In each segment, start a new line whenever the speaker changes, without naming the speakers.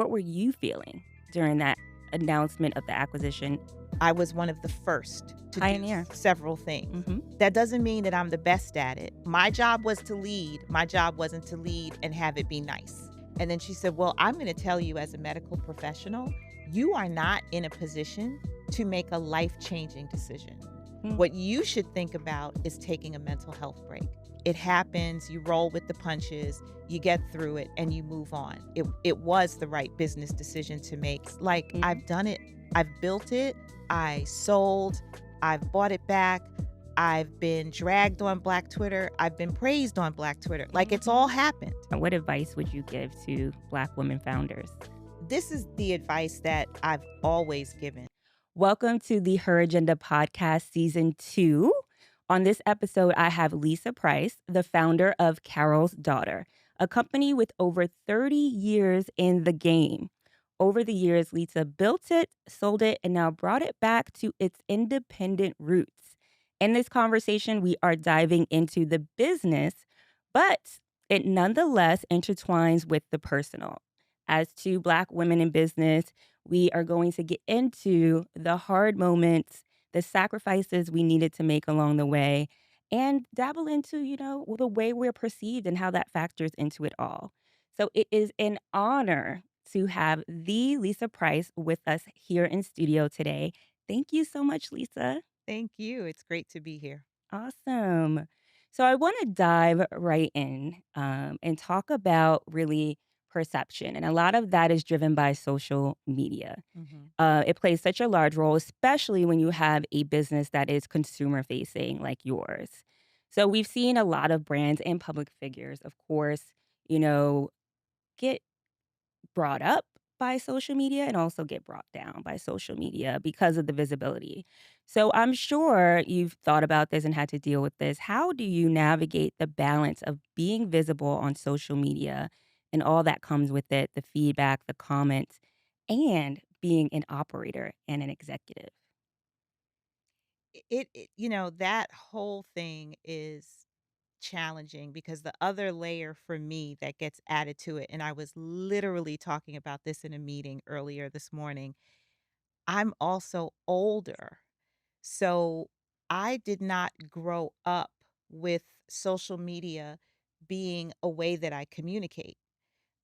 What were you feeling during that announcement of the acquisition?
I was one of the first to do
Pioneer.
several things.
Mhm.
That doesn't mean that I'm the best at it. My job was to lead. My job wasn't to lead and have it be nice. And then she said, "Well, I'm going to tell you as a medical professional, you are not in a position to make a life-changing decision.
Mm.
What you should think about is taking a mental health break. It happens, you roll with the punches, you get through it and you move on." It was the right business decision to make. Like,
Mhm.
I've done it. I've built it. I sold, I've bought it back, I've been dragged on Black Twitter, I've been praised on Black Twitter. Like, it's all
Mhm.
happened.
What advice would you give to Black women founders?
This is the advice that I've always given.
Welcome to the Her Agenda podcast, season 2. On this episode, I have Lisa Price, the founder of Carol's Daughter, a company with over 30 years in the game. Over the years, Lisa built it, sold it, and now brought it back to its independent roots. In this conversation, we are diving into the business, but it nonetheless intertwines with the personal. As two Black women in business, we are going to get into the hard moments, the sacrifices we needed to make along the way, and dabble into, the way we're perceived and how that factors into it all. So it is an honor to have the Lisa Price with us here in studio today. Thank you so much, Lisa.
Thank you. It's great to be here.
Awesome. So I want to dive right in and talk about really perception. And a lot of that is driven by social media.
Mhm.
It plays such a large role, especially when you have a business that is consumer facing like yours. So we've seen a lot of brands and public figures, of course, you know, get brought up by social media and also get brought down by social media because of the visibility. So I'm sure you've thought about this and had to deal with this. How do you navigate the balance of being visible on social media and all that comes with it, the feedback, the comments, and being an operator and an executive?
That whole thing is challenging because the other layer for me that gets added to it, and I was literally talking about this in a meeting earlier this morning, I'm also older. So I did not grow up with social media being a way that I communicate.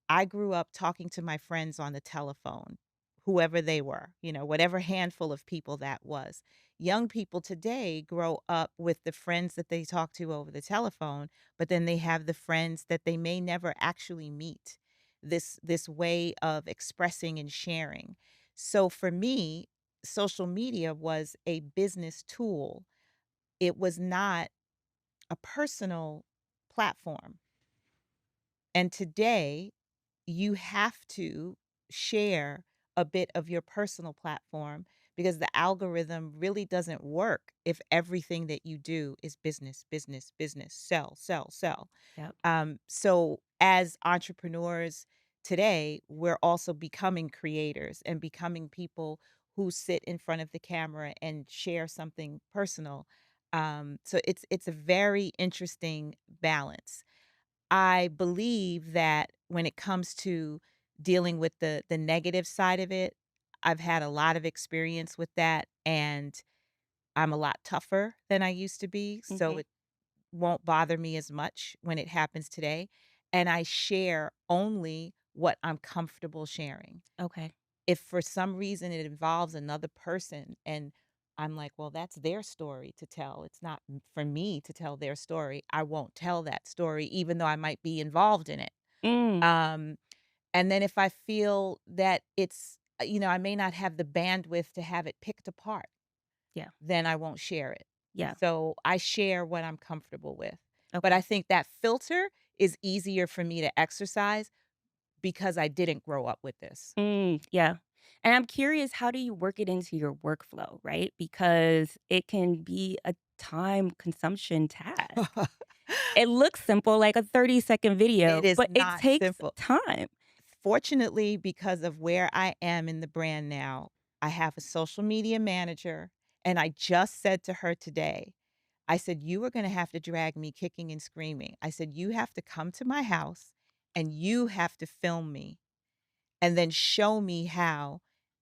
I grew up talking to my friends on the telephone, whoever they were, whatever handful of people that was. Young people today grow up with the friends that they talk to over the telephone, but then they have the friends that they may never actually meet. This way of expressing and sharing. So for me, social media was a business tool. It was not a personal platform. And today you have to share a bit of your personal platform because the algorithm really doesn't work if everything that you do is business, business, business, sell, sell, sell.
Yep.
So as entrepreneurs today, we're also becoming creators and becoming people who sit in front of the camera and share something personal. So it's a very interesting balance. I believe that when it comes to dealing with the negative side of it, I've had a lot of experience with that, and I'm a lot tougher than I used to be, so
Mhm.
it won't bother me as much when it happens today, and I share only what I'm comfortable sharing.
Okay.
If for some reason it involves another person and I'm like, "Well, that's their story to tell. It's not for me to tell their story." I won't tell that story even though I might be involved in it.
Mm.
Um, and then if I feel that I may not have the bandwidth to have it picked apart,
Yeah.
then I won't share it.
Yeah.
So I share what I'm comfortable with. But I
Okay.
think that filter is easier for me to exercise because I didn't grow up with this.
Yeah. And I'm curious, how do you work it into your workflow, right? Because it can be a time consumption task. It looks simple, like a 30-second
It
video,
is
but it
not
takes
simple.
time.
Fortunately, because of where I am in the brand now, I have a social media manager, and I just said to her today, I said, "You are gonna have to drag me kicking and screaming." I said, "You have to come to my house, and you have to film me." and then show me how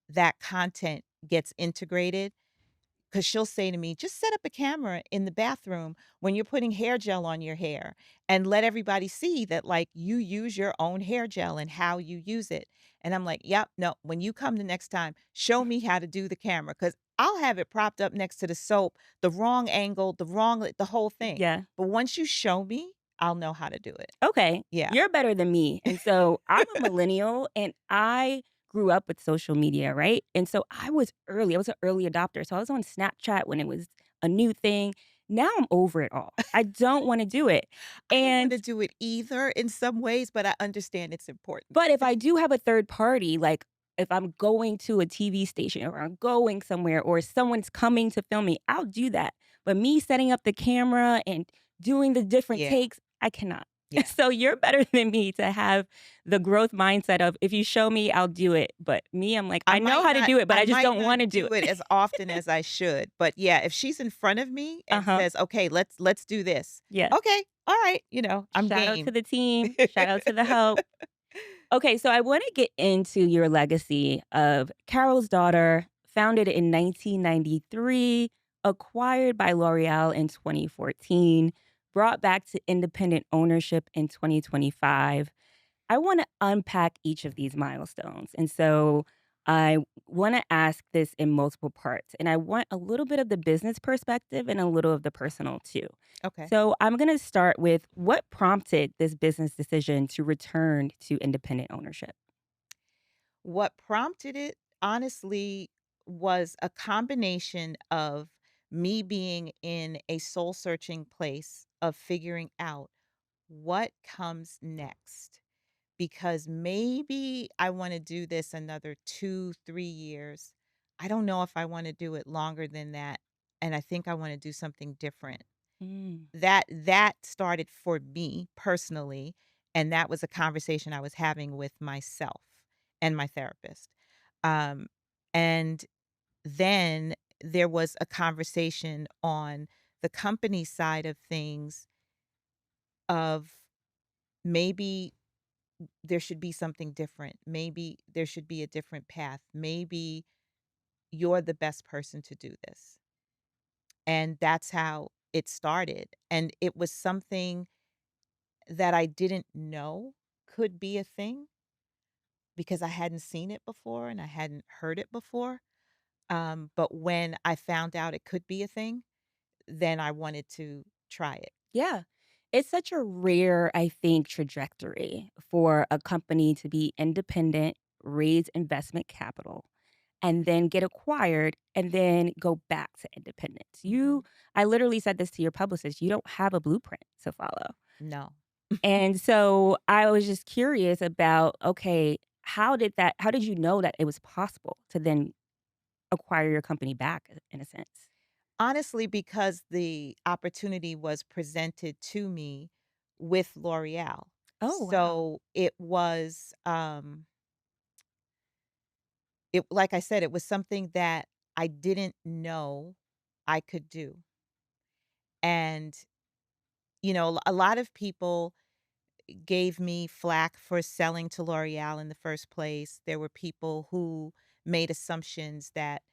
that content gets integrated. Because she'll say to me, just set up a camera in the bathroom when you're putting hair gel on your hair and let everybody see that, like, you use your own hair gel and how you use it. And I'm like, yep, no, when you come the next time, show me how to do the camera because I'll have it propped up next to the soap, the wrong angle, the whole thing.
Yeah.
But once you show me, I'll know how to do it.
Okay,
Yeah.
you're better than me. And so I'm a millennial and I grew up with social media, right? And so I was early. I was an early adopter. So I was on Snapchat when it was a new thing. Now I'm over it all. I don't want to do it.
I don't
And
want to do it either in some ways, but I understand it's important.
but if I do have a third party, like if I'm going to a TV station or I'm going somewhere or someone's coming to film me, I'll do that. But me setting up the camera and doing the different
Yeah.
takes, I cannot.
Yeah.
So you're better than me to have the growth mindset of if you show me, I'll do it. But me, I'm like, I know how to do it, but
I
I just
might
don't
not
want to do
do it
it.
as often as I should, but yeah, if she's in front of me and
Uh-huh.
says, "Okay, let's do this."
Yeah.
Okay, alright, I'm
Shout out to
game.
the team. Shout out to the help. Okay, so I want to get into your legacy of Carol's Daughter, founded in 1993, acquired by L'Oreal in 2014, brought back to independent ownership in 2025. I want to unpack each of these milestones. And so I want to ask this in multiple parts. And I want a little bit of the business perspective and a little of the personal too.
Okay.
So I'm going to start with what prompted this business decision to return to independent ownership?
What prompted it, honestly, was a combination of me being in a soul-searching place of figuring out what comes next. Because maybe I wanna do this another 2, 3 years. I don't know if I wanna do it longer than that, and I think I wanna do something different.
Mm.
That started for me personally, and that was a conversation I was having with myself and my therapist. Um, and then there was a conversation on the company side of things of maybe there should be something different. Maybe there should be a different path. Maybe you're the best person to do this. And that's how it started. And it was something that I didn't know could be a thing because I hadn't seen it before and I hadn't heard it before. But when I found out it could be a thing, then I wanted to try it.
Yeah. It's such a rare, I think, trajectory for a company to be independent, raise investment capital, and then get acquired and then go back to independence.
Mhm.
I literally said this to your publicist, you don't have a blueprint to follow.
No.
And so I was just curious about, okay, how did you know that it was possible to then acquire your company back in a sense?
Honestly, because the opportunity was presented to me with L'Oreal.
Oh, wow.
So it like I said, it was something that I didn't know I could do. And, a lot of people gave me flack for selling to L'Oreal in the first place. There were people who made assumptions that,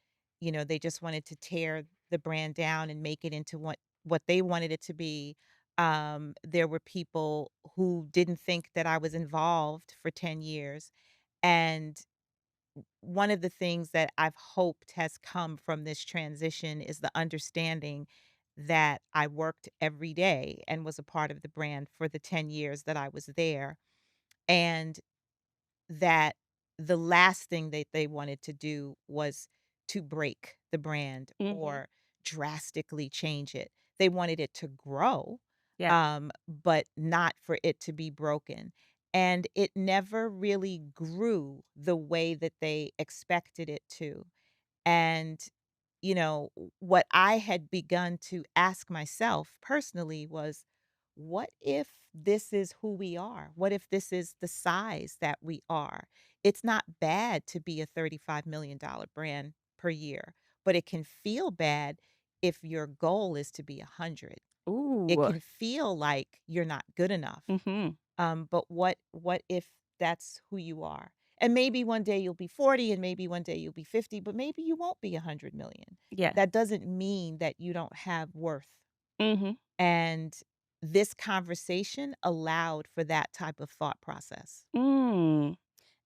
they just wanted to tear the brand down and make it into what they wanted it to be. There were people who didn't think that I was involved for 10 years. And one of the things that I've hoped has come from this transition is the understanding that I worked every day and was a part of the brand for the 10 years that I was there. And that the last thing that they wanted to do was to break the brand
Mhm.
or drastically change it. They wanted it to grow,
Yeah.
but not for it to be broken. And it never really grew the way that they expected it to. And, what I had begun to ask myself personally was, what if this is who we are? What if this is the size that we are? It's not bad to be a $35 million brand per year, but it can feel bad if your goal is to be 100. It
Ooh.
can feel like you're not good enough.
Mhm.
But what if that's who you are? And maybe one day you'll be 40 and maybe one day you'll be 50, but maybe you won't be 100 million.
Yes.
That doesn't mean that you don't have worth.
Mhm.
And this conversation allowed for that type of thought process.
Mm.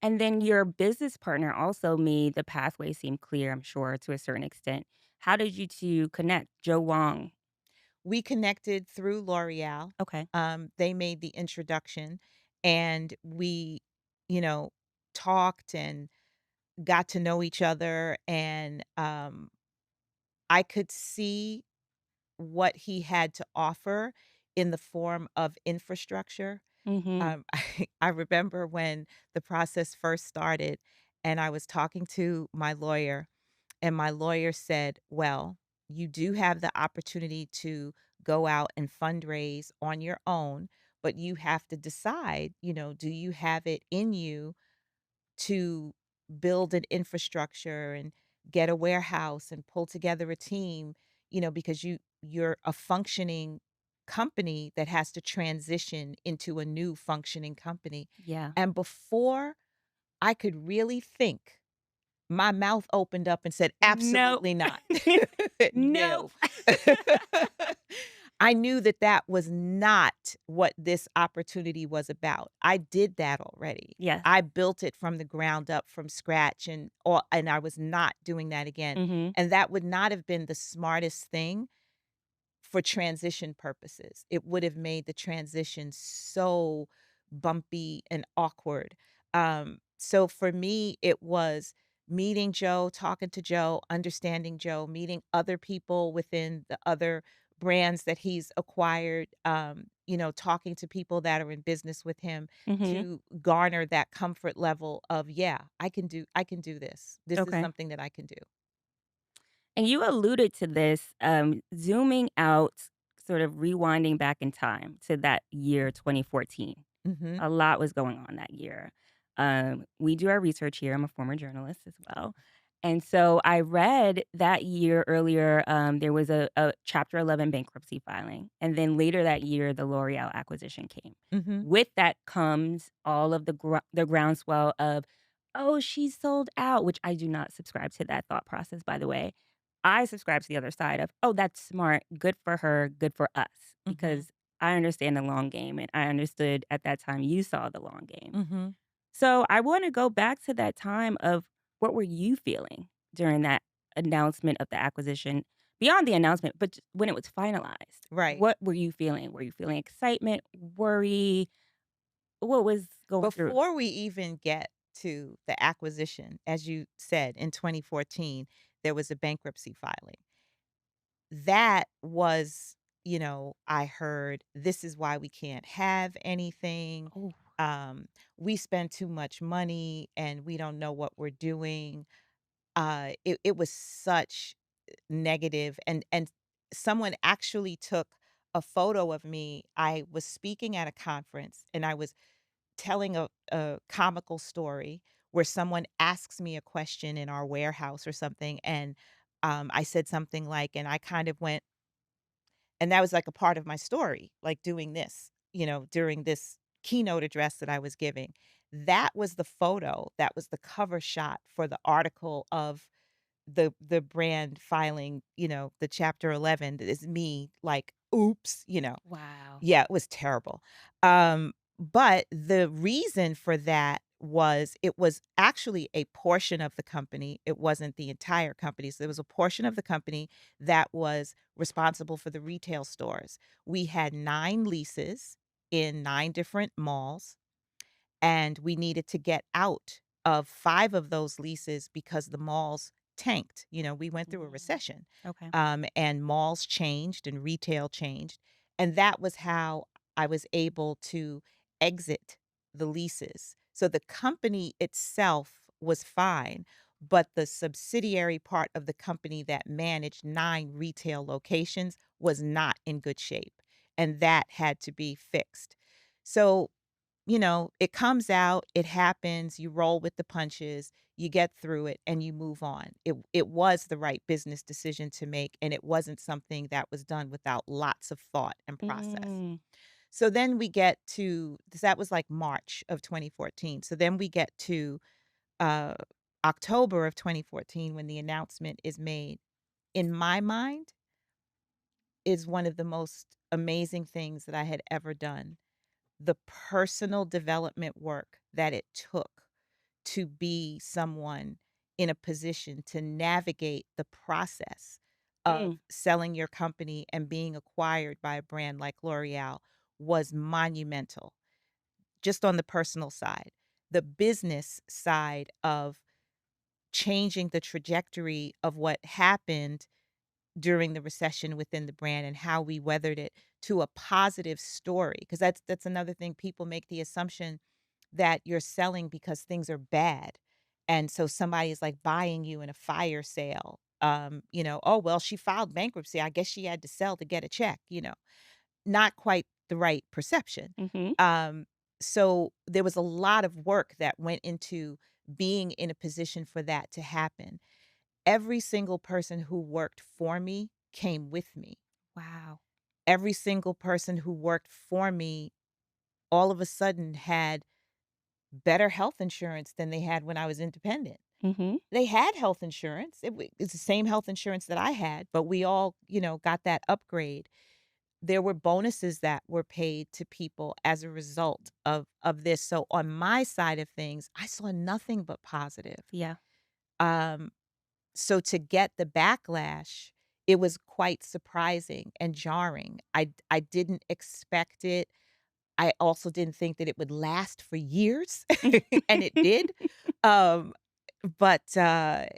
And then your business partner also made the pathway seem clear, I'm sure, to a certain extent. How did you 2 connect? Joe Wong.
We connected through L'Oreal.
Okay.
They made the introduction and we, you know, talked and got to know each other. And I could see what he had to offer in the form of infrastructure.
Mhm.
I remember when the process first started and I was talking to my lawyer, and my lawyer said, "Well, you do have the opportunity to go out and fundraise on your own, but you have to decide, do you have it in you to build an infrastructure and get a warehouse and pull together a team, because you're a functioning company that has to transition into a new functioning company."
Yeah.
And before I could really think, my mouth opened up and said,
Nope.
"Absolutely not."
Nope.
No. I knew that that was not what this opportunity was about. I did that already.
Yes.
I built it from the ground up from scratch and I was not doing that again.
Mhm.
And that would not have been the smartest thing for transition purposes. It would have made the transition so bumpy and awkward. So for me, it was meeting Joe, talking to Joe, understanding Joe, meeting other people within the other brands that he's acquired, talking to people that are in business with him
Mhm.
to garner that comfort level of, yeah, I can do this. This is
Okay.
something that I can do.
And you alluded to this, zooming out, sort of rewinding back in time to that year 2014.
Mhm.
A lot was going on that year. We do our research here. I'm a former journalist as well. And so I read that year earlier, there was a Chapter 11 bankruptcy filing. And then later that year, the L'Oreal acquisition came.
Mhm.
With that comes all of the groundswell of, oh, she's sold out, which I do not subscribe to that thought process, by the way. I subscribe to the other side of, oh, that's smart. Good for her. Good for us.
Mhm.
Because I understand the long game, and I understood at that time you saw the long game.
Mhm.
So I wanna go back to that time of what were you feeling during that announcement of the acquisition? Beyond the announcement, but j when it was finalized,
Right.
what were you feeling? Were you feeling excitement, worry? What was going through?
Before we even get to the acquisition, as you said, in 2014, there was a bankruptcy filing. That was, I heard, "This is why we can't have anything.
Oh,
We spend too much money and we don't know what we're doing." It was such negative, and someone actually took a photo of me. I was speaking at a conference and I was telling a comical story where someone asks me a question in our warehouse or something, and I said something like, and I kind of went, and that was like a part of my story, like doing this, during this keynote address that I was giving. That was the photo. That was the cover shot for the article of the brand filing, the Chapter 11 is me like, oops.
wow.
Yeah, it was terrible. But the reason for that was it was actually a portion of the company. It wasn't the entire company. So there was a portion of the company that was responsible for the retail stores. We had 9 leases in 9 different malls, and we needed to get out of 5 of those leases because the malls tanked. We went through a
Mm,
recession,
okay.
and malls changed and retail changed, and that was how I was able to exit the leases. So the company itself was fine, but the subsidiary part of the company that managed 9 retail locations was not in good shape, and that had to be fixed. So it comes out, it happens, you roll with the punches, you get through it, and you move on. It was the right business decision to make, and it wasn't something that was done without lots of thought and process.
Mm,
So then we get to that was like March of 2014. So then we get to uh, October of 2014 when the announcement is made, in my mind, is one of the most amazing things that I had ever done. The personal development work that it took to be someone in a position to navigate the process of
Mm,
selling your company and being acquired by a brand like L'Oreal was monumental, just on the personal side. The business side of changing the trajectory of what happened during the recession within the brand and how we weathered it to a positive story, because that's another thing. People make the assumption that you're selling because things are bad, and so somebody is, like, buying you in a fire sale, "Oh, well, she filed bankruptcy, I guess she had to sell to get a check," not quite the right perception.
mhm.
Um, so there was a lot of work that went into being in a position for that to happen. Every single person who worked for me came with me.
Wow.
Every single person who worked for me all of a sudden had better health insurance than they had when I was independent.
Mhm.
They had health insurance. It's the same health insurance that I had, but we all, got that upgrade. There were bonuses that were paid to people as a result of this. So on my side of things, I saw nothing but positive.
Yeah.
Um, so to get the backlash, it was quite surprising and jarring. I didn't expect it. I also didn't think that it would last for years, and it did. Um, but I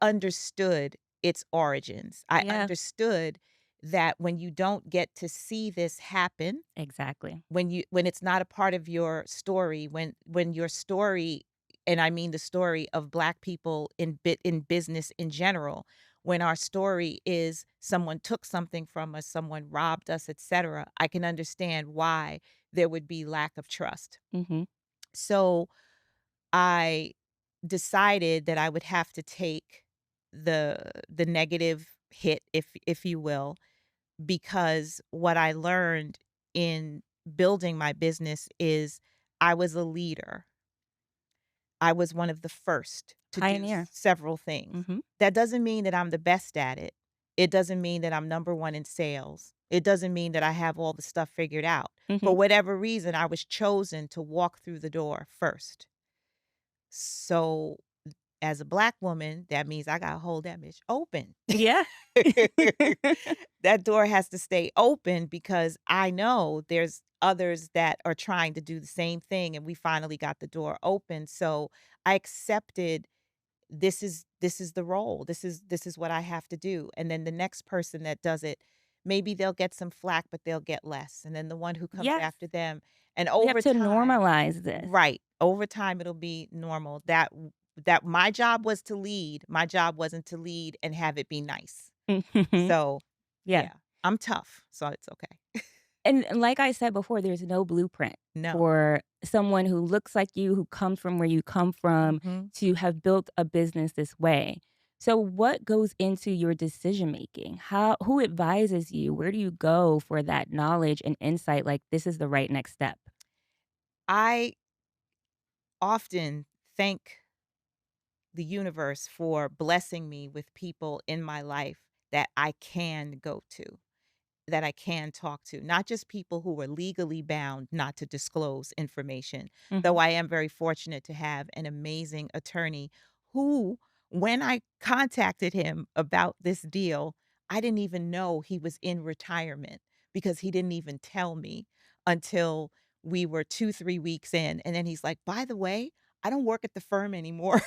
understood its origins. I
Yeah,
understood that when you don't get to see this happen,
exactly.
when it's not a part of your story, when your story, and I mean the story of Black people in business in general, when our story is someone took something from us, someone robbed us, etc., I can understand why there would be lack of trust.
Mhm.
So I decided that I would have to take the negative hit, if you will, because what I learned in building my business is I was a leader. I was one of the first to do
Pioneer.
several things.
Mhm.
That doesn't mean that I'm the best at it. It doesn't mean that I'm number one in sales. It doesn't mean that I have all the stuff figured out. For
Mhm.
whatever reason, I was chosen to walk through the door first. So, as a Black woman, that means I gotta hold that bitch open.
Yeah.
That door has to stay open because I know there's others that are trying to do the same thing, and we finally got the door open. So I accepted this is the role. This is what I have to do. And then the next person that does it, maybe they'll get some flack, but they'll get less. And then the one who comes
Yes.
after them, and
We have
over
to
time,
normalize this.
right, over time it'll be normal. That my job was to lead. My job wasn't to lead and have it be nice.
Mhm.
So,
Yeah.
yeah, I'm tough, so it's okay.
And like I said before, there's no blueprint
No.
for someone who looks like you, who comes from where you come from,
Mhm.
to have built a business this way. So what goes into your decision making? Who advises you? Where do you go for that knowledge and insight like this is the right next step?
I often thank the universe for blessing me with people in my life that I can go to, that I can talk to, not just people who are legally bound not to disclose information, though
Mhm.
I am very fortunate to have an amazing attorney who, when I contacted him about this deal, I didn't even know he was in retirement because he didn't even tell me until we were 2, 3 weeks in. And then he's like, by the way, I don't work at the firm anymore.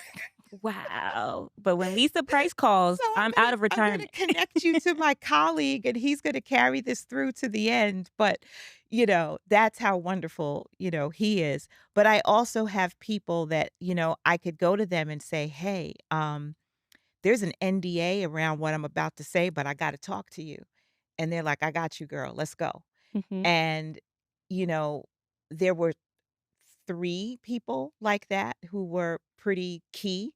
Wow. But when Lisa Price calls,
So
I'm out of
I'm gonna
retirement.
connect you to my colleague, and he's gonna carry this through to the end. But, that's how wonderful, he is. But I also have people that, I could go to them and say, "Hey, there's an NDA around what I'm about to say, but I gotta talk to you." And they're like, "I got you, girl. Let's go."
Mhm.
And, you know, there were 3 people like that who were pretty key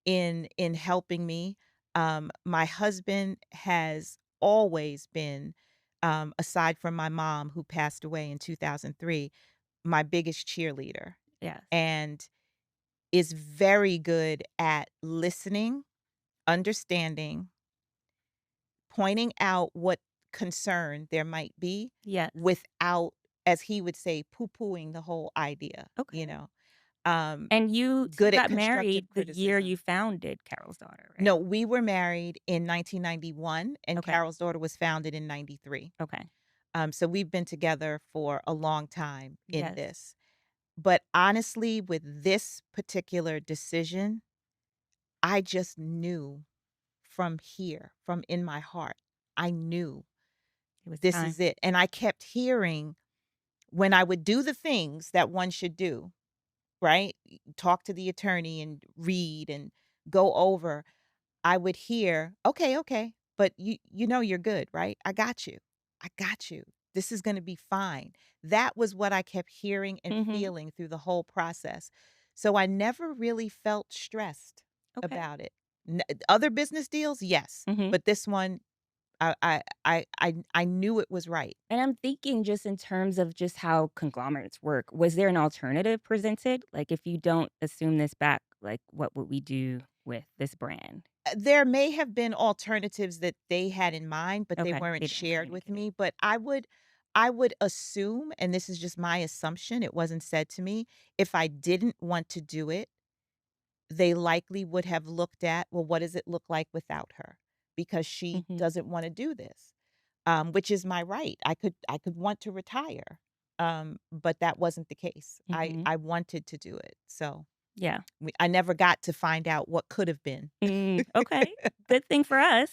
in helping me. My husband has always been, aside from my mom who passed away in 2003, my biggest cheerleader.
Yes.
And is very good at listening, understanding, pointing out what concern there might be
Yes.
without, as he would say, poo-pooing the whole idea,
Okay.
um,
And you
good at
got
constructive
married the year
criticism.
you founded Carol's Daughter,
No,
right?
we were married in 1991, and
Okay.
Carol's Daughter was founded in '93.
Okay.
So we've been together for a long time in
Yes.
this. But honestly, with this particular decision, I just knew from here, from in my heart, I knew
It was
this
time.
is it. And I kept hearing when I would do the things that one should do, right? Talk to the attorney and read and go over. I would hear, "Okay, okay, but you know you're good, right? I got you. I got you. This is gonna be fine." That was what I kept hearing and
Mhm.
feeling through the whole process. So I never really felt stressed
Okay.
about it. Other business deals, yes,
Mhm.
but this one, I knew it was right.
And I'm thinking just in terms of just how conglomerates work, was there an alternative presented? Like, if you don't assume this back, like, what would we do with this brand?
There may have been alternatives that they had in mind, but they
Okay,
weren't
they didn't
shared with
communicate.
me, but I would assume, and this is just my assumption, it wasn't said to me, if I didn't want to do it, they likely would have looked at, "Well, what does it look like without her?" Because she
Mhm,
doesn't wanna do this, which is my right. I could want to retire, but that wasn't the case. I
mhm.
I wanted to do it, so
Yeah.
I never got to find out what could have been.
Okay, good thing for us.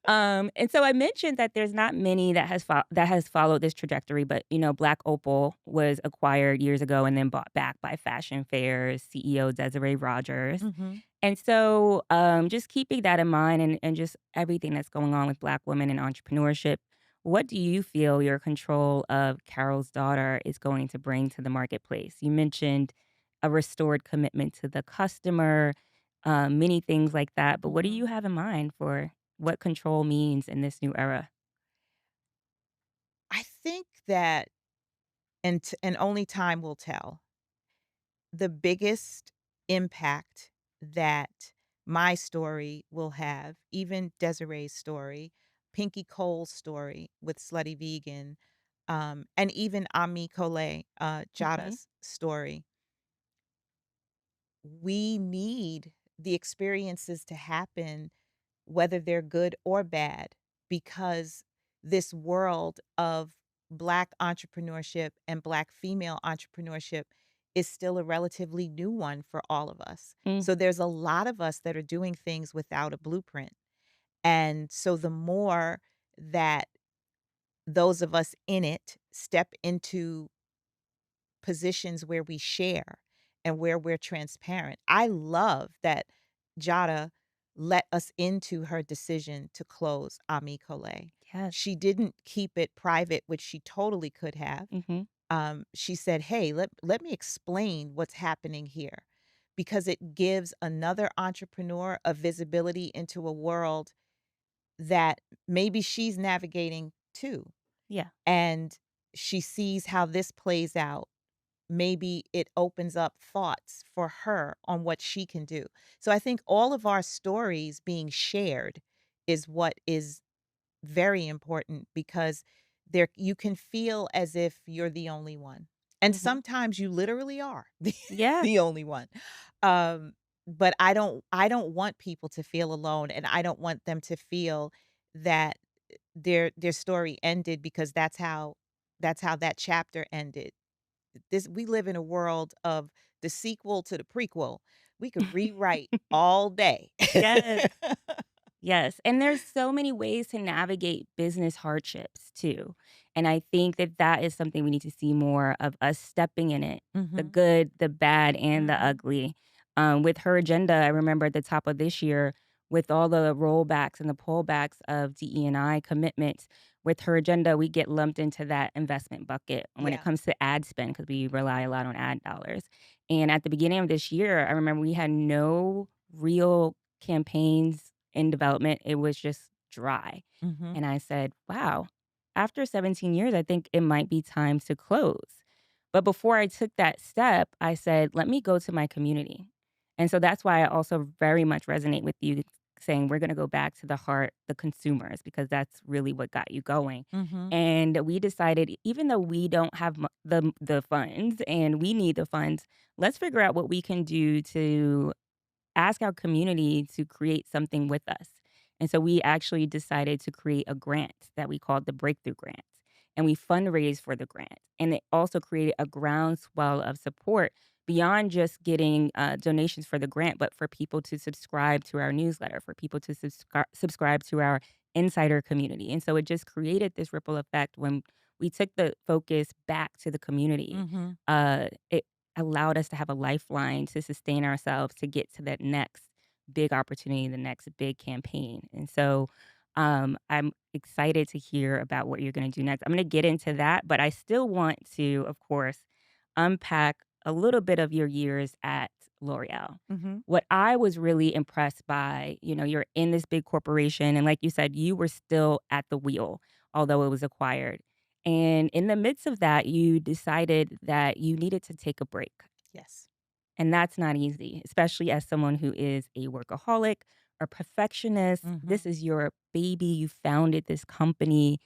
And so I mentioned that there's not many that has followed this trajectory, but, Black Opal was acquired years ago and then bought back by Fashion Fair's CEO, Desiree Rogers.
Mhm.
And so, just keeping that in mind and just everything that's going on with Black women and entrepreneurship, what do you feel your control of Carol's Daughter is going to bring to the marketplace? You mentioned a restored commitment to the customer, many things like that, but what do you
Mhm.
have in mind for what control means in this new era?
I think that, and only time will tell, the biggest impact that my story will have, even Desiree's story, Pinky Cole's story with Slutty Vegan, and even Ami Coley,
Mhm.
Jada's story, we need the experiences to happen whether they're good or bad, because this world of Black entrepreneurship and Black female entrepreneurship is still a relatively new one for all of us.
Mm,
So there's a lot of us that are doing things without a blueprint. And so the more that those of us in it step into positions where we share and where we're transparent. I love that Jada let us into her decision to close Ami Coley.
yes.
She didn't keep it private, which she totally could have.
Mhm.
She said, "Hey, let me explain what's happening here," because it gives another entrepreneur a visibility into a world that maybe she's navigating too,
Yeah.
and she sees how this plays out. Maybe it opens up thoughts for her on what she can do. So I think all of our stories being shared is what is very important, because there you can feel as if you're the only one. And
Mhm.
sometimes you literally are
Yeah.
the only one. Um, but I don't want people to feel alone, and I don't want them to feel that their story ended because that's how that chapter ended. This We live in a world of the sequel to the prequel. We could rewrite all day.
Yes. Yes, and there's so many ways to navigate business hardships too, and I think that that is something we need to see more of us stepping in it, the
Mhm,
good, the bad, and the
mhm.
ugly. With her agenda, I remember at the top of this year, with all the rollbacks and the pullbacks of DE&I commitments, with her agenda, we get lumped into that investment bucket when it
Yeah.
comes to ad spend because we rely a lot on ad dollars. And at the beginning of this year, I remember we had no real campaigns in development, it was just dry.
Mhm.
And I said, "Wow, after 17 years, I think it might be time to close." But before I took that step, I said, "Let me go to my community." And so that's why I also very much resonate with you saying we're gonna go back to the heart, the consumers, because that's really what got you going.
Mhm.
And we decided even though we don't have the funds and we need the funds, let's figure out what we can do to ask our community to create something with us. And so we actually decided to create a grant that we called the Breakthrough Grant. And we fundraised for the grant. And it also created a groundswell of support beyond just getting donations for the grant, but for people to subscribe to our newsletter, for people to subscribe to our insider community. And so it just created this ripple effect when we took the focus back to the community.
Mhm.
It allowed us to have a lifeline to sustain ourselves to get to that next big opportunity, the next big campaign. And so I'm excited to hear about what you're going to do next. I'm going to get into that, but I still want to, of course, unpack a little bit of your years at L'Oreal.
Mhm.
What I was really impressed by, you're in this big corporation, and like you said, you were still at the wheel, although it was acquired. And in the midst of that, you decided that you needed to take a break.
Yes.
And that's not easy, especially as someone who is a workaholic or perfectionist. This
Mhm.
is your baby. You founded this company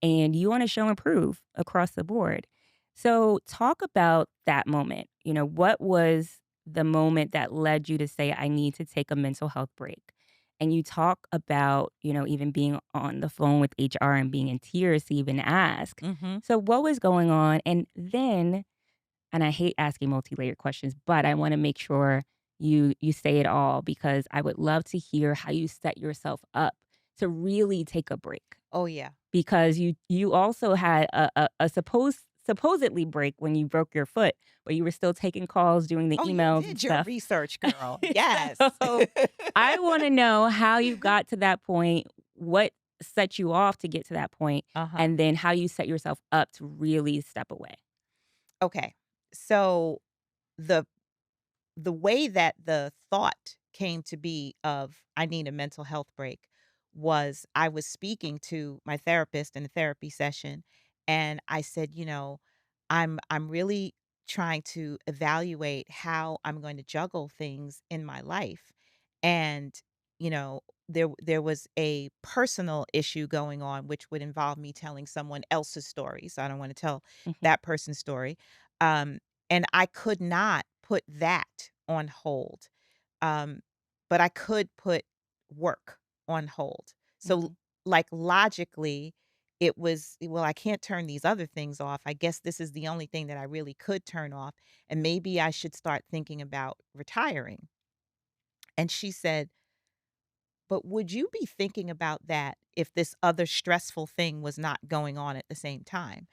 and you want to show and prove across the board. So, talk about that moment. What was the moment that led you to say, I need to take a mental health break? And you talk about, even being on the phone with HR and being in tears to even ask.
Mhm.
So, what was going on? And then and I hate asking multi-layered questions, but I wanna make sure you say it all because I would love to hear how you set yourself up to really take a break.
Oh, yeah.
Because you also had a supposedly break when you broke your foot, but you were still taking calls, doing the
Oh, you
emails and
did your
stuff.
research, girl. Yes.
So, I wanna know how you got to that point, what set you off to get to that point,
Uh-huh.
and then how you set yourself up to really step away.
Okay. So the the way that the thought came to be of I need a mental health break was I was speaking to my therapist in a therapy session and I said, I'm really trying to evaluate how I'm going to juggle things in my life. And, there was a personal issue going on which would involve me telling someone else's story. So I don't want to tell
Mhm,
that person's story. Um and I could not put that on hold, um, but I could put work on hold. So,
mhm.
like, logically, it was, "Well, I can't turn these other things off. I guess this is the only thing that I really could turn off, and maybe I should start thinking about retiring." And she said, "But would you be thinking about that if this other stressful thing was not going on at the same time?"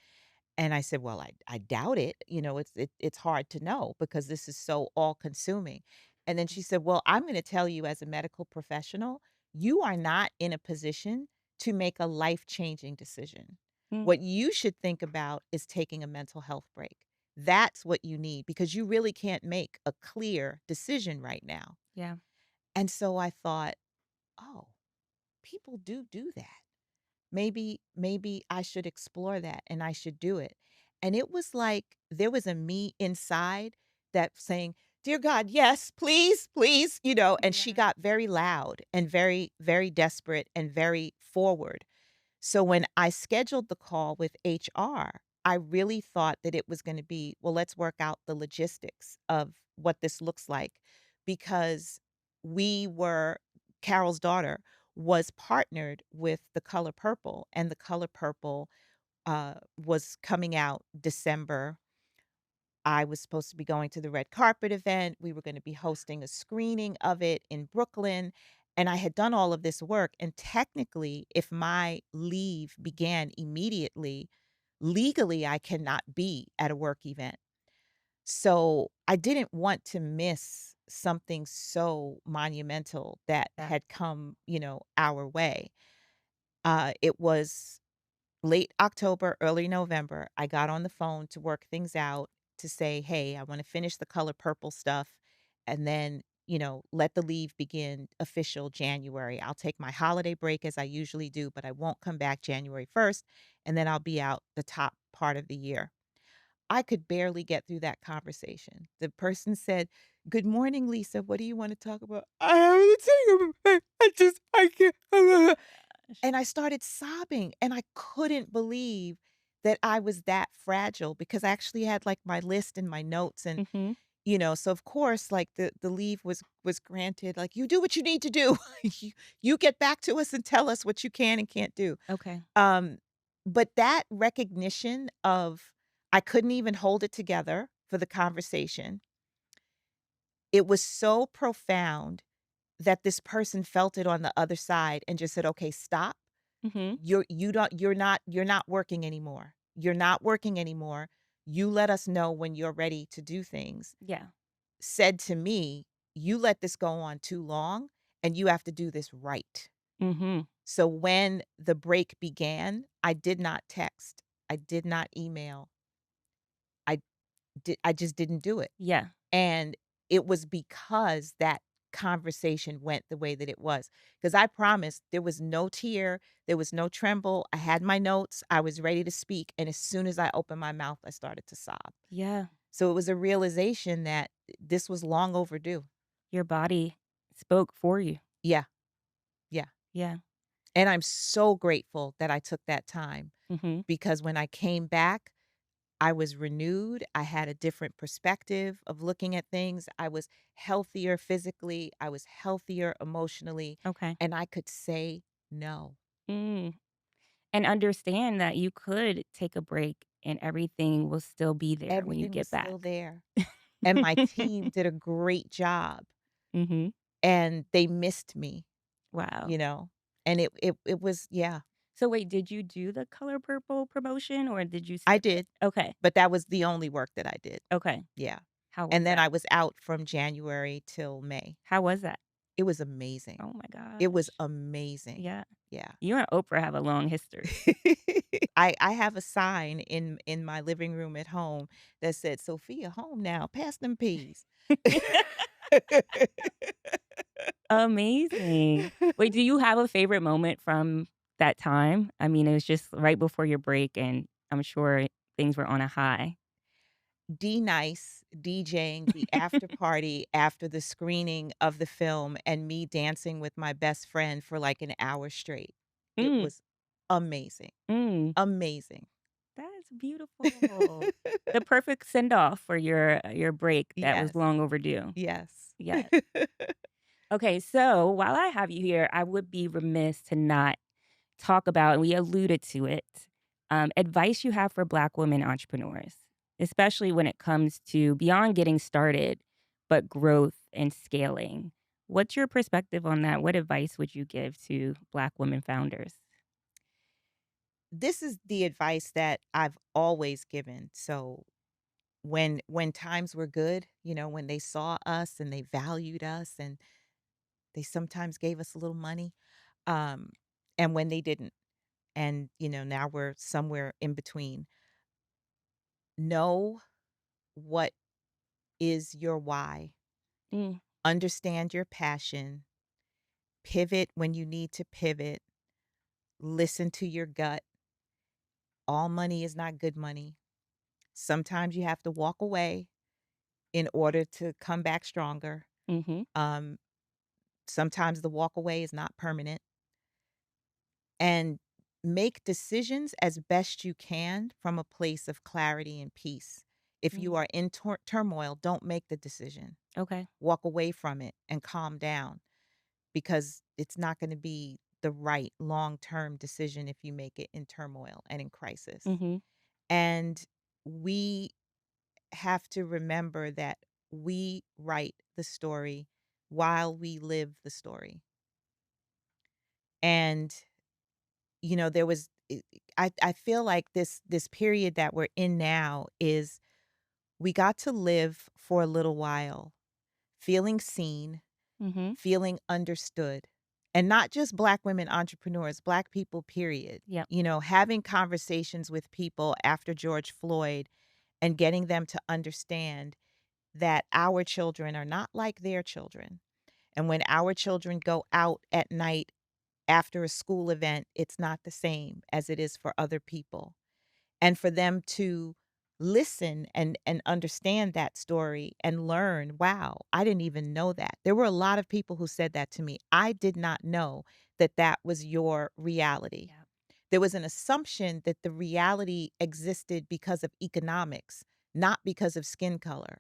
And I said, "Well, I doubt it. It's hard to know because this is so all-consuming." And then she said, "Well, I'm gonna tell you as a medical professional, you are not in a position to make a life-changing decision.
Mm,
What you should think about is taking a mental health break. That's what you need because you really can't make a clear decision right now."
yeah,
And so I thought, "Oh, people do that. Maybe I should explore that and I should do it." And it was like there was a me inside that saying, "Dear God, yes, please, please," and she
yeah,
got very loud and very, very desperate and very forward. So when I scheduled the call with HR, I really thought that it was going to be, well, let's work out the logistics of what this looks like because we were, Carol's daughter was partnered with The Color Purple, and The Color Purple was coming out December. I was supposed to be going to the red carpet event. We were going to be hosting a screening of it in Brooklyn. And I had done all of this work. And technically, if my leave began immediately, legally, I cannot be at a work event. So I didn't want to miss something so monumental that
yeah,
had come, our way. It was late October, early November. I got on the phone to work things out to say, "Hey, I want to finish the Color Purple stuff and then, let the leave begin official January. I'll take my holiday break as I usually do, but I won't come back January 1st, and then I'll be out the top part of the year." I could barely get through that conversation. The person said, "Good morning, Lisa. What do you want to talk about?" I haven't taken I just I can't.
Gosh.
And I started sobbing, and I couldn't believe that I was that fragile because I actually had like my list and my notes and
Mhm.
so of course like the leave was granted like you do what you need to do. You get back to us and tell us what you can and can't do.
Okay.
Um, but that recognition of I couldn't even hold it together for the conversation. It was so profound that this person felt it on the other side and just said, "Okay, stop.
Mhm.
You're not working anymore. You're not working anymore. You let us know when you're ready to do things."
Yeah.
Said to me, "You let this go on too long and you have to do this right."
Mhm.
So when the break began, I did not text. I did not email. I I just didn't do it.
Yeah.
And it was because that conversation went the way that it was. Because I promised there was no tear, there was no tremble. I had my notes, I was ready to speak. And as soon as I opened my mouth, I started to sob.
Yeah.
So it was a realization that this was long overdue.
Your body spoke for you.
Yeah, yeah.
Yeah.
And I'm so grateful that I took that time
Mhm.
because when I came back, I was renewed. I had a different perspective of looking at things. I was healthier physically. I was healthier emotionally.
Okay.
And I could say no.
Mm. And understand that you could take a break and everything will still be there when you
Everything was
get
still
back.
there. And my team did a great job.
Mhm.
And they missed me,
Wow.
you know? And it was, yeah,
So wait, did you do the Color Purple promotion or did you
I
skip it?
did.
Okay.
But that was the only work that I did.
Okay.
Yeah.
How was
And then
that?
I was out from January till May.
How was that?
It was amazing.
Oh my
It was
gosh.
amazing.
Yeah.
Yeah.
You and Oprah have a long history.
I have a sign in my living room at home that said, "Sophia, home now. Pass them peas."
Amazing. Wait, do you have a favorite moment from that time? I mean, it was just right before your break, and I'm sure things were on a high.
D Nice DJing the after party after the screening of the film and me dancing with my best friend for like an hour straight. It
Mm,
was amazing.
mm,
Amazing.
that's beautiful. The perfect send off for your break that was
Yes.
long overdue.
Yes.
Yes. Okay, so while I have you here, I would be remiss to not talk about, and we alluded to it, advice you have for Black women entrepreneurs, especially when it comes to beyond getting started, but growth and scaling. What's your perspective on that? What advice would you give to Black women founders?
This is the advice that I've always given. So when times were good, when they saw us and they valued us and they sometimes gave us a little money, um, and when they didn't. And, now we're somewhere in between. Know what is your why.
Mm,
Understand your passion. Pivot when you need to pivot. Listen to your gut. All money is not good money. Sometimes you have to walk away in order to come back stronger.
mhm,
Um, Sometimes the walk away is not permanent. And make decisions as best you can from a place of clarity and peace. If you
mm,
are in turmoil, don't make the decision.
okay,
Walk away from it and calm down because it's not going to be the right long term decision if you make it in turmoil and in crisis.
mhm,
And we have to remember that we write the story while we live the story. And there was I feel like this period that we're in now is we got to live for a little while feeling seen,
mhm,
feeling understood. And not just Black women entrepreneurs, Black people, period.
yep,
Having conversations with people after George Floyd and getting them to understand that our children are not like their children. And when our children go out at night after a school event, it's not the same as it is for other people. And for them to listen and understand that story and learn, wow, I didn't even know that. There were a lot of people who said that to me. I did not know that that was your reality.
Yeah.
There was an assumption that the reality existed because of economics, not because of skin color.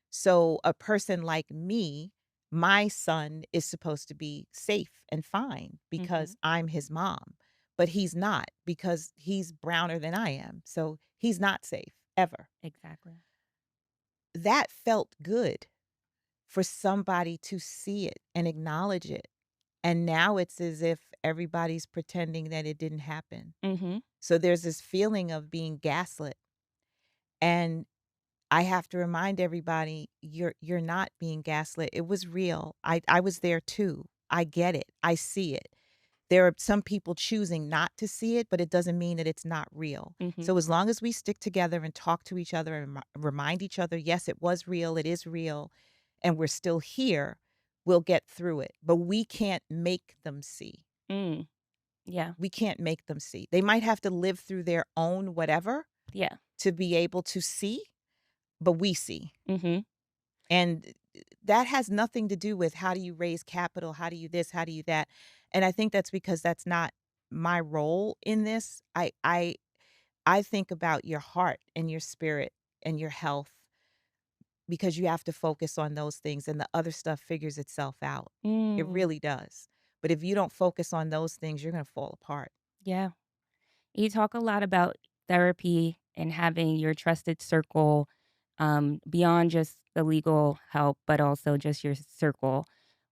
So a person like me, my son is supposed to be safe and fine because
Mhm.
I'm his mom, but he's not because he's browner than I am. So he's not safe ever.
Exactly.
That felt good for somebody to see it and acknowledge it. And now it's as if everybody's pretending that it didn't happen.
Mhm.
So there's this feeling of being gaslit. And I have to remind everybody, you're not being gaslit. It was real. I was there too. I get it. I see it. There are some people choosing not to see it, but it doesn't mean that it's not real.
Mhm.
So as long as we stick together and talk to each other and remind each other, yes, it was real, it is real, and we're still here, we'll get through it. But we can't make them see.
Mm. Yeah.
We can't make them see. They might have to live through their own whatever
Yeah.
to be able to see, but we see.
Mhm.
And that has nothing to do with how do you raise capital, how do you this, how do you that. And I think that's because that's not my role in this. I think about your heart and your spirit and your health because you have to focus on those things and the other stuff figures itself out. It
Mm.
really does. But if you don't focus on those things, you're going to fall apart.
Yeah. You talk a lot about therapy and having your trusted circle, beyond just the legal help, but also just your circle.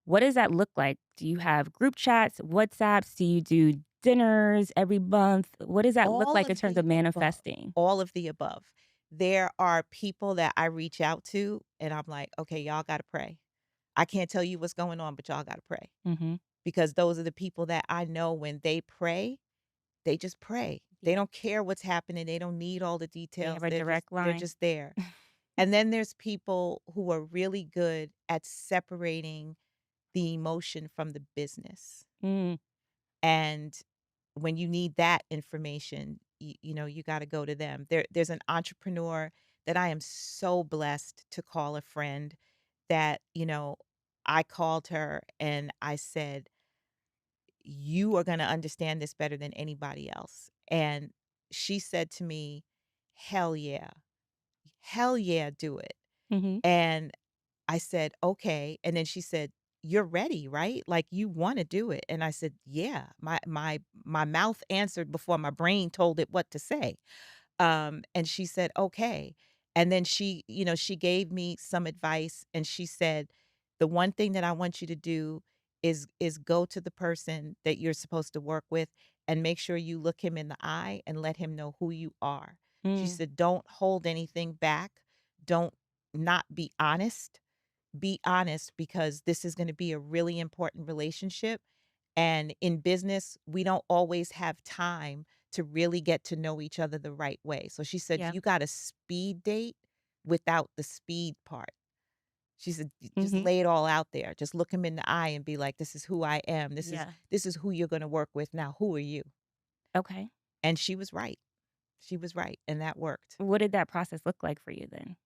What does that look like? Do you have group chats, WhatsApps? Do you do dinners every month? What does that look
All
like in
of
terms of
the above.
manifesting?
All of the above. There are people that I reach out to and I'm like, "Okay, y'all gotta pray. I can't tell you what's going on, but y'all gotta pray."
Mhm.
Because those are the people that I know when they pray, they just pray. They
Yeah.
don't care what's happening. They don't need all the
They have
details.
a direct
They're
line.
just there. And then there's people who are really good at separating the emotion from the business.
Mm.
And when you need that information, you know, you gotta go to them. There's an entrepreneur that I am so blessed to call a friend that, you know, I called her and I said, "You are gonna understand this better than anybody else." And she said to me, "Hell yeah. Hell yeah, do it."
Mhm.
And I said, "Okay." And then she said, "You're ready, right? Like you want to do it." And I said, "Yeah." My mouth answered before my brain told it what to say. And she said, "Okay." And then she, you know, she gave me some advice and she said, "The one thing that I want you to do is go to the person that you're supposed to work with and make sure you look him in the eye and let him know who you are." She
Mm.
said, "Don't hold anything back. Don't not be honest. Be honest because this is going to be a really important relationship. And in business, we don't always have time to really get to know each other the right way." So she said,
Yeah.
"You got a speed date without the speed part." She said, Just
Mhm.
lay it all out there. Just look him in the eye and be like, this is who I am.
Yeah.
This is who you're going to work with. Now, who are you?"
Okay.
And she was right. She was right. And that worked.
What did that process look like for you then?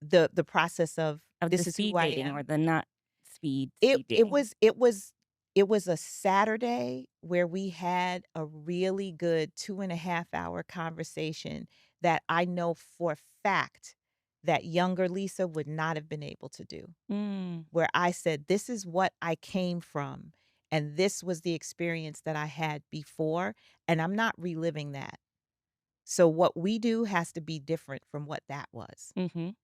The process of
Of the
this is who
speed
I
dating or
am.
the not speed
It
speed
it
dating?
was it was it was a Saturday where we had a really good 2.5 hour conversation that I know for a fact that younger Lisa would not have been able to do,
Mm.
where I said, "This is what I came from, and this was the experience that I had before, and I'm not reliving that. So what we do has to be different from what that was."
Mhm.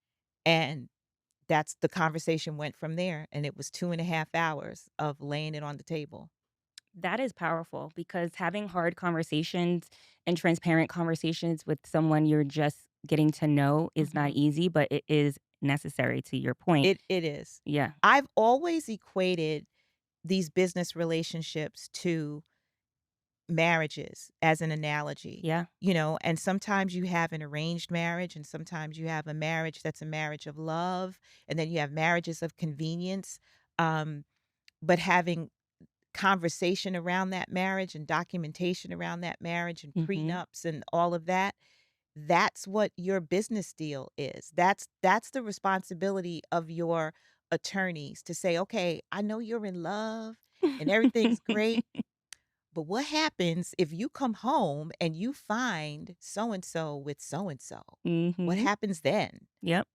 And that's the conversation went from there, and it was 2.5 hours of laying it on the table.
That is powerful because having hard conversations and transparent conversations with someone you're just getting to know is not
Mhm.
easy, but it is necessary to your point.
It is.
Yeah.
I've always equated these business relationships to marriages as an analogy,
Yeah.
you know, and sometimes you have an arranged marriage, and sometimes you have a marriage that's a marriage of love, and then you have marriages of convenience, um, but having conversation around that marriage and documentation around that marriage and
Mhm.
prenups and all of that, That's what your business deal is. That's the responsibility of your attorneys to say, "Okay, I know you're in love and everything's great, but what happens if you come home and you find so and so with so and so? What
Mhm.
happens then?"
Yep.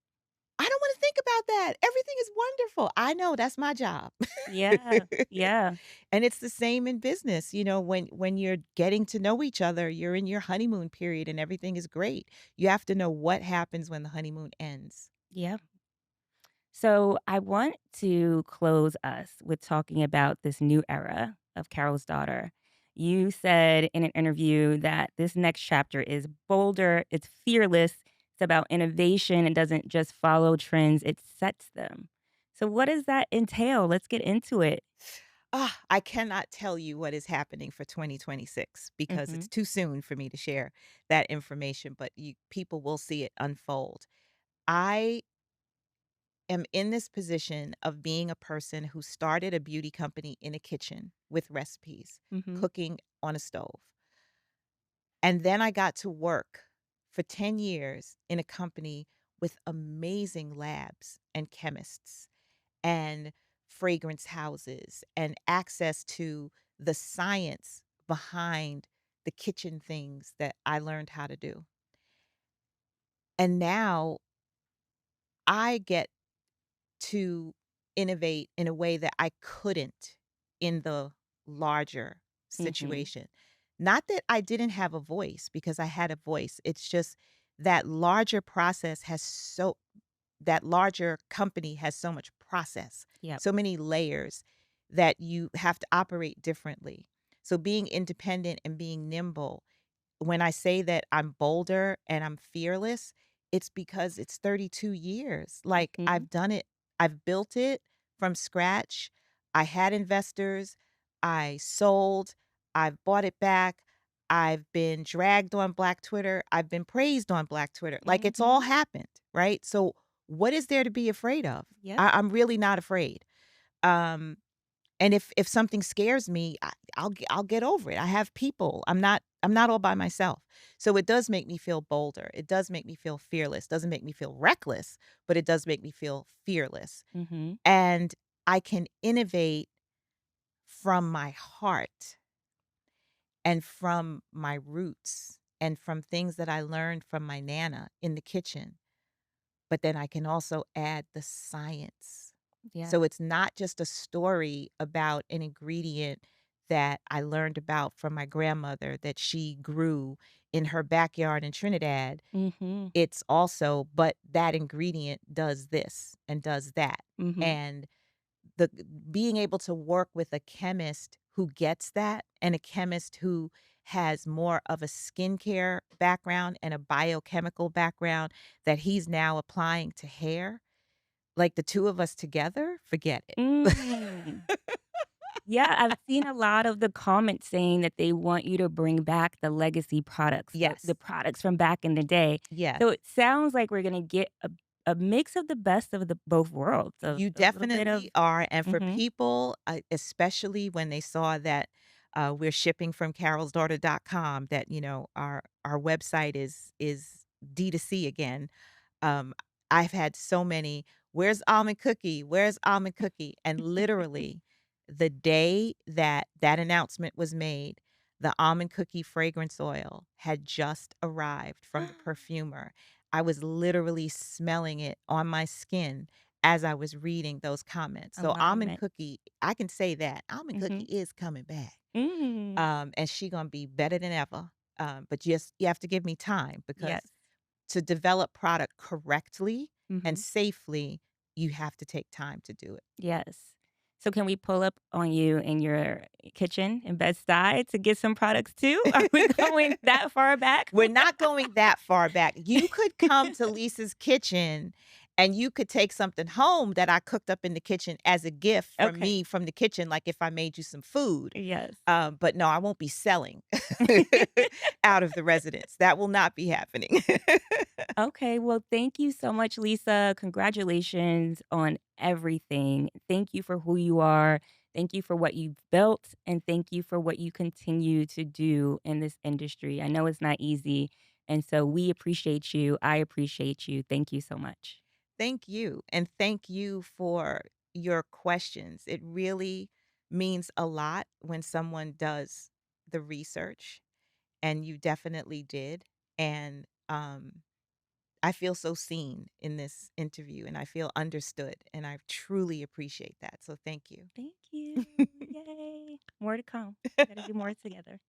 I don't wanna think about that. Everything is wonderful. I know, that's my job.
Yeah. Yeah.
And it's the same in business, when you're getting to know each other, you're in your honeymoon period and everything is great. You have to know what happens when the honeymoon ends.
Yeah. So I want to close us with talking about this new era of Carol's daughter. You said in an interview that this next chapter is bolder, it's fearless, it's about innovation. It doesn't just follow trends, it sets them. So, what does that entail? Let's get into it.
I cannot tell you what is happening for 2026 because
Hmm.
it's too soon for me to share that information, but you people will see it unfold. I am in this position of being a person who started a beauty company in a kitchen with recipes,
Hmm.
cooking on a stove. And then I got to work for 10 years in a company with amazing labs and chemists and fragrance houses and access to the science behind the kitchen things that I learned how to do. And now I get to innovate in a way that I couldn't in the larger
Hmm.
situation. Not that I didn't have a voice because I had a voice. It's just that larger process has so that larger company has so much process,
Yep.
so many layers that you have to operate differently. So being independent and being nimble, when I say that I'm bolder and I'm fearless, it's because it's 32 years. Like,
Hmm.
I've done it. I've built it from scratch. I had investors. I sold. I've bought it back. I've been dragged on Black Twitter. I've been praised on Black Twitter. Like, it's all
Hmm.
happened, right? So what is there to be afraid of?
Yep.
I'm really not afraid. Um, and if something scares me, I'll get over it. I have people. I'm not all by myself. So it does make me feel bolder. It does make me feel fearless. Doesn't make me feel reckless, but it does make me feel fearless.
Hmm.
And I can innovate from my heart and from my roots and from things that I learned from my nana in the kitchen, but then I can also add the science.
Yeah.
So it's not just a story about an ingredient that I learned about from my grandmother that she grew in her backyard in Trinidad.
Hmm.
It's also, but that ingredient does this and does that.
Hmm.
And the being able to work with a chemist who gets that and a chemist who has more of a skincare background and a biochemical background that he's now applying to hair, like the 2 of us together, forget it.
Mm. Yeah, I've seen a lot of the comments saying that they want you to bring back the legacy products, the
Yes.
products from back in the day.
Yes.
So it sounds like we're gonna get a mix of the best of the both worlds, of
You
a little bit
definitely
of.
are, and for
Mhm.
people, especially when they saw that, we're shipping from carolsdaughter.com, that, our website is D2C again. Um, I've had so many, "Where's almond cookie? Where's almond cookie?" And literally, the day that that announcement was made, the almond cookie fragrance oil had just arrived from the perfumer. I was literally smelling it on my skin as I was reading those comments. So almond
Alignment.
cookie, I can say that almond cookie
Mhm.
is coming back.
Mm.
And she gonna be better than ever. But just you have to give me time
Yes.
because to develop product correctly and
Mhm.
safely, you have to take time to do it.
Yes. So can we pull up on you in your kitchen in Bed-Stuy to get some products too? Are we going that far back?
We're not going that far back. You could come to Lisa's kitchen and you could take something home that I cooked up in the kitchen as a gift from
Okay.
me from the kitchen, like if I made you some food.
Yes.
But no, I won't be selling out of the residence. That will not be happening.
Okay, well, thank you so much, Lisa. Congratulations on everything. Thank you for who you are. Thank you for what you've built, and thank you for what you continue to do in this industry. I know it's not easy, And so we appreciate you. I appreciate you. Thank you so much.
Thank you, and thank you for your questions. It really means a lot when someone does the research, and you definitely did, and, I feel so seen in this interview, and I feel understood, and I truly appreciate that, so thank you.
Thank you. Yay. More to come. Got to do more together.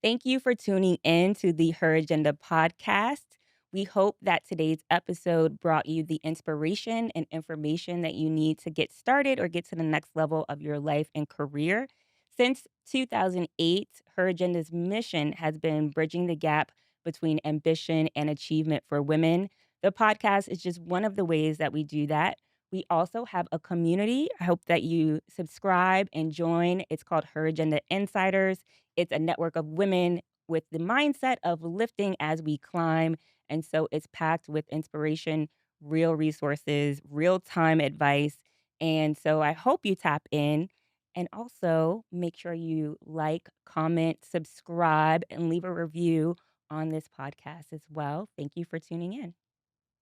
Thank you for tuning in to the Her Agenda podcast. We hope that today's episode brought you the inspiration and information that you need to get started or get to the next level of your life and career. Since 2008, Her Agenda's mission has been bridging the gap between ambition and achievement for women. The podcast is just one of the ways that we do that. We also have a community. I hope that you subscribe and join. It's called Her Agenda Insiders. It's a network of women with the mindset of lifting as we climb. And so it's packed with inspiration, real resources, real time advice. And so I hope you tap in and also make sure you like, comment, subscribe, and leave a review on this podcast as well. Thank you for tuning in.